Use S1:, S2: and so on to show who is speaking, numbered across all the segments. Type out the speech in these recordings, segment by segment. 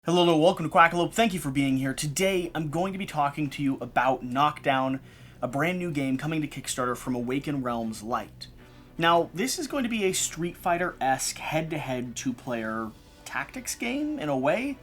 S1: Hello, welcome to Quackalope. Thank you for being here. Today, I'm going to be talking to you about Knockdown, a brand new game coming to Kickstarter from Awaken Realms Lite. Now, this is going to be a Street Fighter-esque head-to-head two-player tactics game, in a way,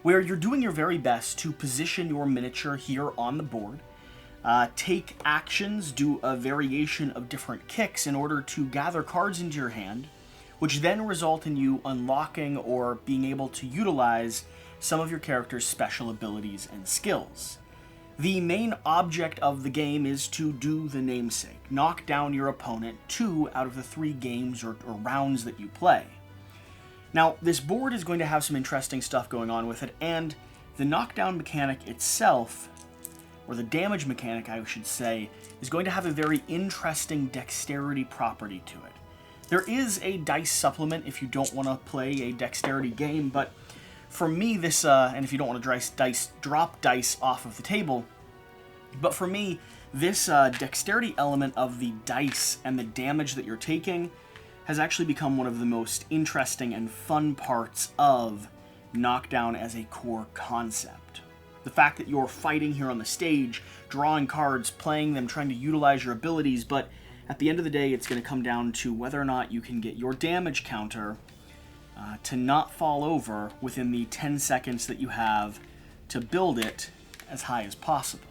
S1: where you're doing your very best to position your miniature here on the board, take actions, do a variation of different kicks in order to gather cards into your hand, which then result in you unlocking or being able to utilize some of your character's special abilities and skills. The main object of the game is to do the namesake, knock down your opponent 2 out of the 3 games or rounds that you play. Now, this board is going to have some interesting stuff going on with it, and the knockdown mechanic itself, or the damage mechanic I should say, is going to have a very interesting dexterity property to it. There is a dice supplement if you don't want to play a dexterity game, but for me this, and if you don't want to drop dice off of the table, but for me, this dexterity element of the dice and the damage that you're taking has actually become one of the most interesting and fun parts of Knockdown as a core concept. The fact that you're fighting here on the stage, drawing cards, playing them, trying to utilize your abilities, but at the end of the day, it's going to come down to whether or not you can get your damage counter to not fall over within the 10 seconds that you have to build it as high as possible.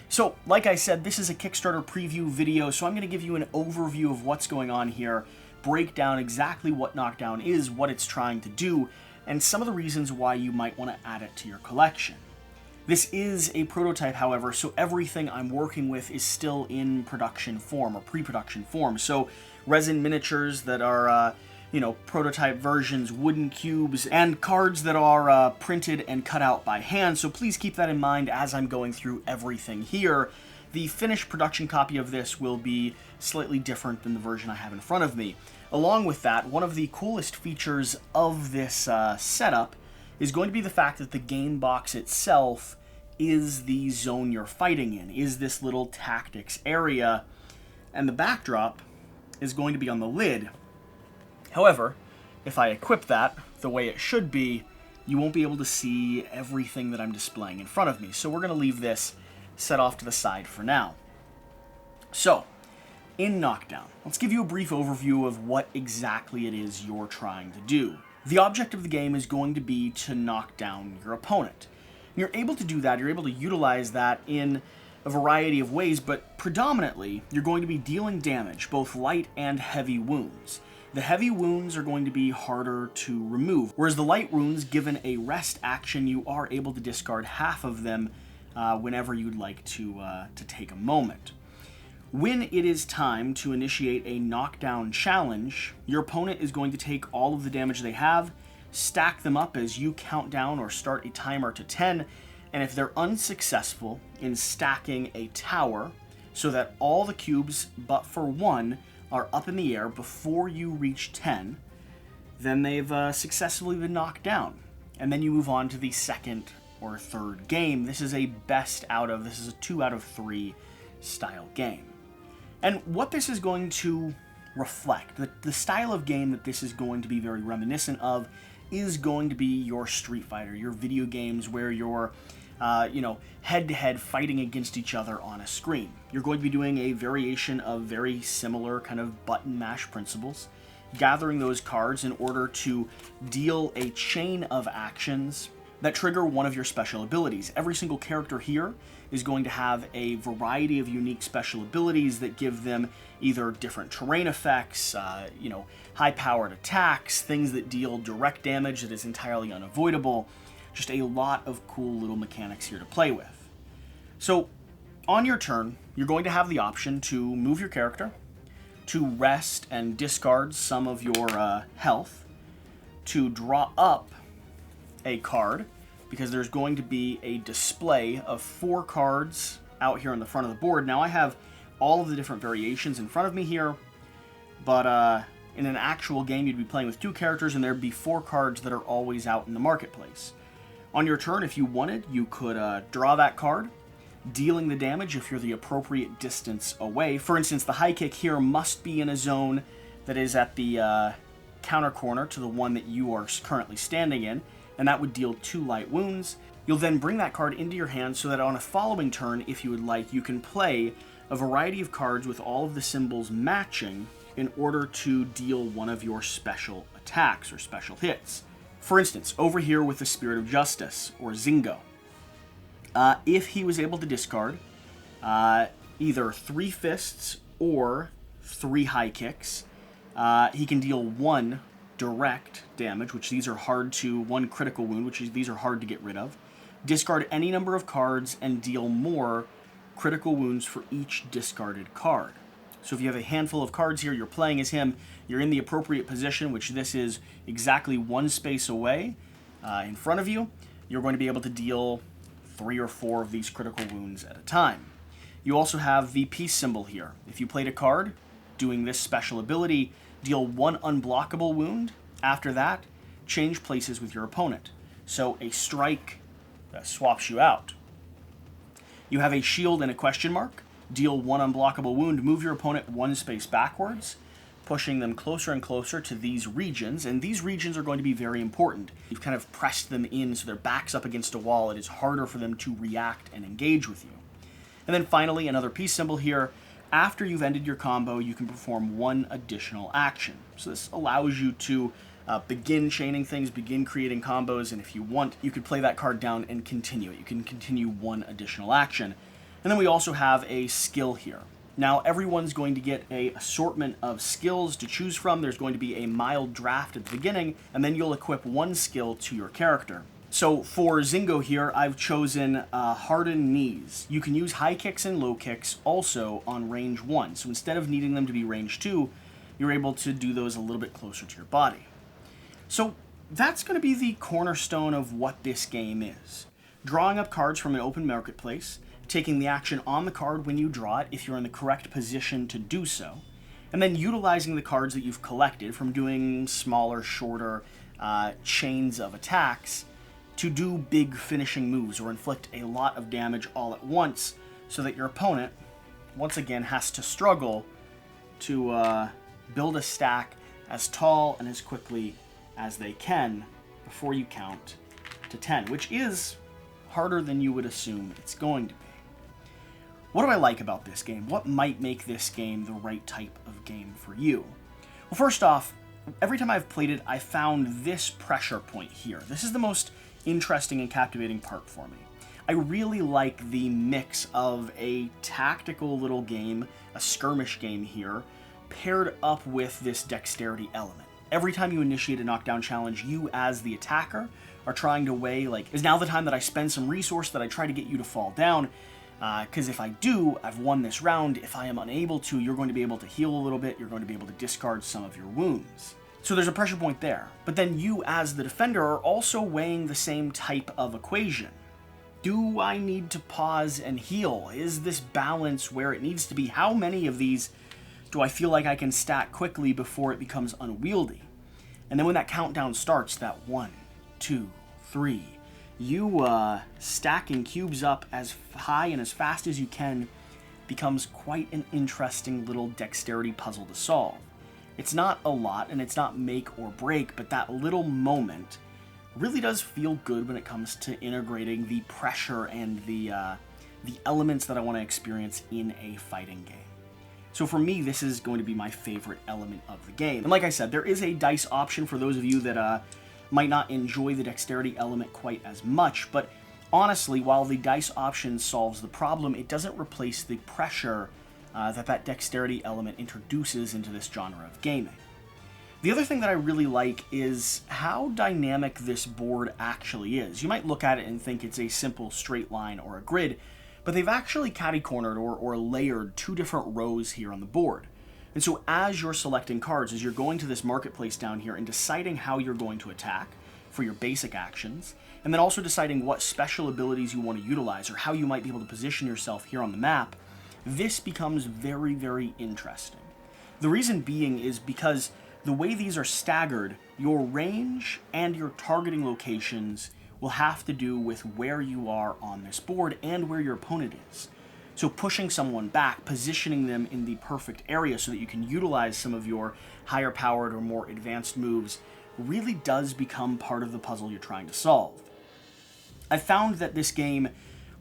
S1: So, like I said, this is a Kickstarter preview video, so I'm going to give you an overview of what's going on here, break down exactly what Knockdown is, what it's trying to do, and some of the reasons why you might want to add it to your collection. This is a prototype, however, so everything I'm working with is still in production form or pre-production form. So resin miniatures that are, prototype versions, wooden cubes, and cards that are printed and cut out by hand. So please keep that in mind as I'm going through everything here. The finished production copy of this will be slightly different than the version I have in front of me. Along with that, one of the coolest features of this setup is going to be the fact that the game box itself is the zone you're fighting in, is this little tactics area, and the backdrop is going to be on the lid. However, if I equip that the way it should be, you won't be able to see everything that I'm displaying in front of me, so we're going to leave this set off to the side for now. So, in Knockdown, let's give you a brief overview of what exactly it is you're trying to do. The object of the game is going to be to knock down your opponent. You're able to do that, you're able to utilize that in a variety of ways, but predominantly, you're going to be dealing damage, both light and heavy wounds. The heavy wounds are going to be harder to remove, whereas the light wounds, given a rest action, you are able to discard half of them whenever you'd like to take a moment. When it is time to initiate a knockdown challenge, your opponent is going to take all of the damage they have, stack them up as you count down or start a timer to 10, and if they're unsuccessful in stacking a tower so that all the cubes but for one are up in the air before you reach 10, then they've successfully been knocked down. And then you move on to the second or third game. This is a this is a 2 out of 3 style game. And what this is going to reflect, the style of game that this is going to be very reminiscent of, is going to be your Street Fighter, your video games where you're, head-to-head fighting against each other on a screen. You're going to be doing a variation of very similar kind of button mash principles, gathering those cards in order to deal a chain of actions that trigger one of your special abilities. Every single character here is going to have a variety of unique special abilities that give them either different terrain effects, high-powered attacks, things that deal direct damage that is entirely unavoidable. Just a lot of cool little mechanics here to play with. So, on your turn, you're going to have the option to move your character, to rest and discard some of your health, to draw up a card, because there's going to be a display of 4 cards out here on the front of the board. Now I have all of the different variations in front of me here, but in an actual game you'd be playing with 2 characters and there'd be 4 cards that are always out in the marketplace. On your turn, if you wanted, you could draw that card, dealing the damage if you're the appropriate distance away. For instance, the high kick here must be in a zone that is at the counter corner to the one that you are currently standing in. and that would deal 2 light wounds. You'll then bring that card into your hand so that on a following turn, if you would like, you can play a variety of cards with all of the symbols matching in order to deal one of your special attacks or special hits. For instance, over here with the Spirit of Justice, or Zingo, if he was able to discard either 3 fists or 3 high kicks, he can deal 1 direct damage, which these are hard to, 1 critical wound, which these are hard to get rid of, discard any number of cards, and deal more critical wounds for each discarded card. So if you have a handful of cards here, you're playing as him, you're in the appropriate position, which this is exactly 1 space away in front of you, you're going to be able to deal 3 or 4 of these critical wounds at a time. You also have the peace symbol here. If you played a card doing this special ability, deal 1 unblockable wound. After that, change places with your opponent. So a strike swaps you out. You have a shield and a question mark. Deal 1 unblockable wound. Move your opponent 1 space backwards, pushing them closer and closer to these regions. And these regions are going to be very important. You've kind of pressed them in so their back's up against a wall. It is harder for them to react and engage with you. And then finally, another peace symbol here. After you've ended your combo, you can perform 1 additional action. So this allows you to begin chaining things, begin creating combos, and if you want, you could play that card down and continue it. You can continue 1 additional action. And then we also have a skill here. Now, everyone's going to get an assortment of skills to choose from. There's going to be a mild draft at the beginning, and then you'll equip 1 skill to your character. So for Zingo here, I've chosen Hardened Knees. You can use high kicks and low kicks also on range 1. So instead of needing them to be range 2, you're able to do those a little bit closer to your body. So that's going to be the cornerstone of what this game is. Drawing up cards from an open marketplace, taking the action on the card when you draw it if you're in the correct position to do so, and then utilizing the cards that you've collected from doing smaller, shorter chains of attacks to do big finishing moves or inflict a lot of damage all at once so that your opponent, once again, has to struggle to build a stack as tall and as quickly as they can before you count to 10, which is harder than you would assume it's going to be. What do I like about this game? What might make this game the right type of game for you? Well, first off, every time I've played it, I found this pressure point here. This is the most interesting and captivating part for me. I really like the mix of a tactical little game, a skirmish game here, paired up with this dexterity element. Every time you initiate a knockdown challenge, you as the attacker are trying to weigh, like, is now the time that I spend some resource that I try to get you to fall down? Because if I do, I've won this round. If I am unable to, you're going to be able to heal a little bit. You're going to be able to discard some of your wounds. So there's a pressure point there. But then you as the defender are also weighing the same type of equation. Do I need to pause and heal? Is this balance where it needs to be? How many of these do I feel like I can stack quickly before it becomes unwieldy? And then when that countdown starts, that 1, 2, 3, you stacking cubes up as high and as fast as you can becomes quite an interesting little dexterity puzzle to solve. It's not a lot, and it's not make or break, but that little moment really does feel good when it comes to integrating the pressure and the elements that I want to experience in a fighting game. So for me, this is going to be my favorite element of the game. And like I said, there is a dice option for those of you that might not enjoy the dexterity element quite as much, but honestly, while the dice option solves the problem, it doesn't replace the pressure that dexterity element introduces into this genre of gaming. The other thing that I really like is how dynamic this board actually is. You might look at it and think it's a simple straight line or a grid, but they've actually catty-cornered or layered 2 different rows here on the board. And so as you're selecting cards, as you're going to this marketplace down here and deciding how you're going to attack for your basic actions, and then also deciding what special abilities you want to utilize or how you might be able to position yourself here on the map, this becomes very, very interesting. The reason being is because the way these are staggered, your range and your targeting locations will have to do with where you are on this board and where your opponent is. So pushing someone back, positioning them in the perfect area so that you can utilize some of your higher powered or more advanced moves really does become part of the puzzle you're trying to solve. I found that this game,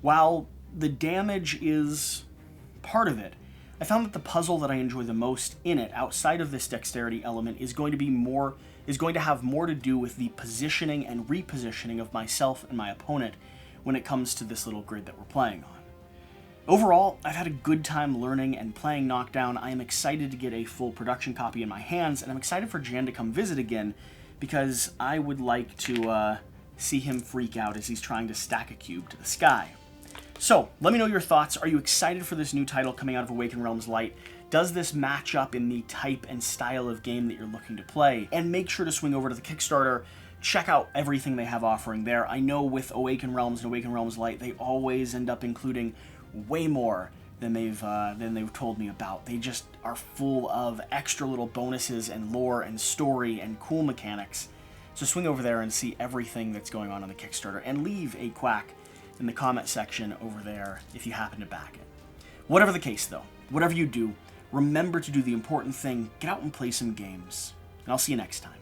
S1: while the damage is part of it, I found that the puzzle that I enjoy the most in it, outside of this dexterity element, is going to have more to do with the positioning and repositioning of myself and my opponent when it comes to this little grid that we're playing on. Overall, I've had a good time learning and playing Knockdown. I am excited to get a full production copy in my hands, and I'm excited for Jan to come visit again, because I would like to see him freak out as he's trying to stack a cube to the sky. So, let me know your thoughts. Are you excited for this new title coming out of Awaken Realms Lite? Does this match up in the type and style of game that you're looking to play? And make sure to swing over to the Kickstarter, check out everything they have offering there. I know with Awaken Realms and Awaken Realms Lite, they always end up including way more than they've told me about. They just are full of extra little bonuses and lore and story and cool mechanics. So swing over there and see everything that's going on the Kickstarter, and leave a quack in the comment section over there if you happen to back it. Whatever the case though, whatever you do, remember to do the important thing, get out and play some games. And I'll see you next time.